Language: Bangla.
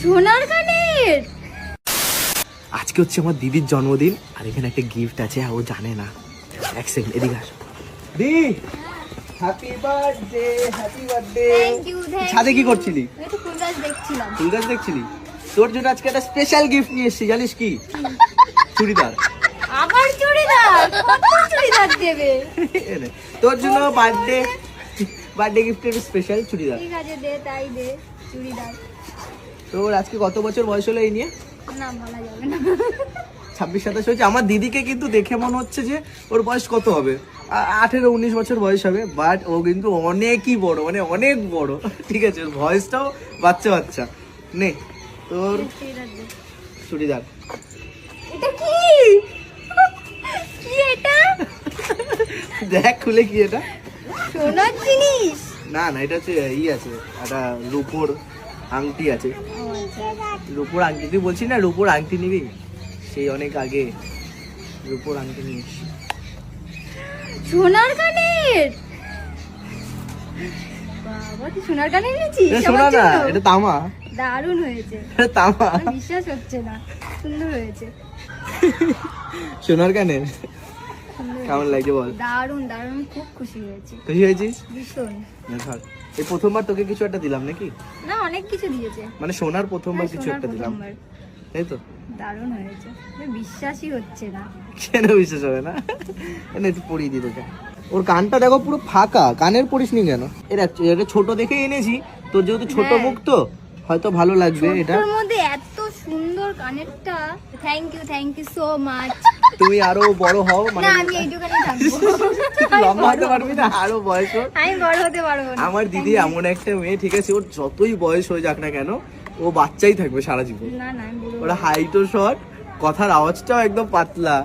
সোনার কানের। আজকে হচ্ছে আমার দিদির জন্মদিন আর এখানে একটা গিফট আছে ও জানে না। এক সেকেন্ড এদিকে আস। The happy birthday happy birthday. Thank you. ছাদে কি করছিলি? আমি তো ফুল গাছ দেখছিলাম। ফুল গাছ দেখছিলি? তোর জন্য আজকে একটা স্পেশাল গিফট নিয়ে এসেছি, জানিস কি? চুড়িদার। আবার চুড়িদার? কত চুড়িদার দেবে? তোর জন্য বার্থডে গিফটের স্পেশাল চুড়িদার। ঠিক আছে দে, তাই দে চুড়িদার। তোর আজকে কত বছর বয়স হলো এই নিয়ে? না বলা যাবে না। 26-27 হয়েছে। আমার দিদিকে কিন্তু দেখে মনে হচ্ছে যে ওর বয়স কত হবে, 18-19 বছর বয়স হবে, বাট ও কিন্তু অনেকই বড়, মানে অনেক বড়। ঠিক আছে, ওর ভয়েসটাও বাচ্চা বাচ্চা। নে তোর চুড়িদার দে। চুড়িদার। এটা কি? কি এটা? দেখ খুলে কি এটা। সোনার জিনিস? না না, এটা হচ্ছে আছে, একটা রূপোর আংটি আছে। ও আচ্ছা। রূপোর আংটি, তুই বলছিস না রূপোর আংটি নিবি, সেই অনেক আগে রূপোর আংটি নিস। সোনার কানের? বাবা তুই সোনার কানের নিয়েছিস? এটা সোনা না, এটা তামা। দারুণ হয়েছে। এটা তামা। আমার বিশ্বাস হচ্ছে না, সুন্দর হয়েছে। সোনার কানের সুন্দর কেমন লাগছে বল? দারুণ দারুণ, আমি খুব খুশি হয়েছি, খুশি হয়েছিস? ভীষণ। ধর, এই প্রথমবার তোকে কিছু একটা দিলাম নাকি? না অনেক কিছু দিয়েছে। মানে সোনার প্রথমবার হ্যাঁ, কিছু সোনার একটা দিলাম, প্রথমবার। তাই তো? দারুণ হয়েছে, আমার বিশ্বাসই হচ্ছে না। কেন বিশ্বাস হবে না? এনে একটু পরিয়ে দিই তোকে। ওর কানটা দেখো পুরো ফাঁকা, কানের পরিসনি কেন? এটা ছোট দেখে এনেছি, তোর যেহেতু ছোট হ্যাঁ। মুখ তো হয়তো ভালো লাগবে এটা। ছোটর মধ্যে এত সুন্দর কানেরটা, থ্যাংক ইউ সো মাচ। তুমি আরো বড় হও, মানে না আমি এইটুখানি থাকবো। তুই লম্বা হতে পারবি না, আরো বয়স হোক। আমি বড় হতে পারবো না। আমার দিদি এমন একটা মেয়ে, ঠিক আছে, ওর যতই বয়স হয়ে যাক না কেন ও বাচ্চাই থাকবে সারা জীবন। না না আমি বুড়ো। ওরা হাইটও শর্ট, কথার আওয়াজটাও একদম পাতলা।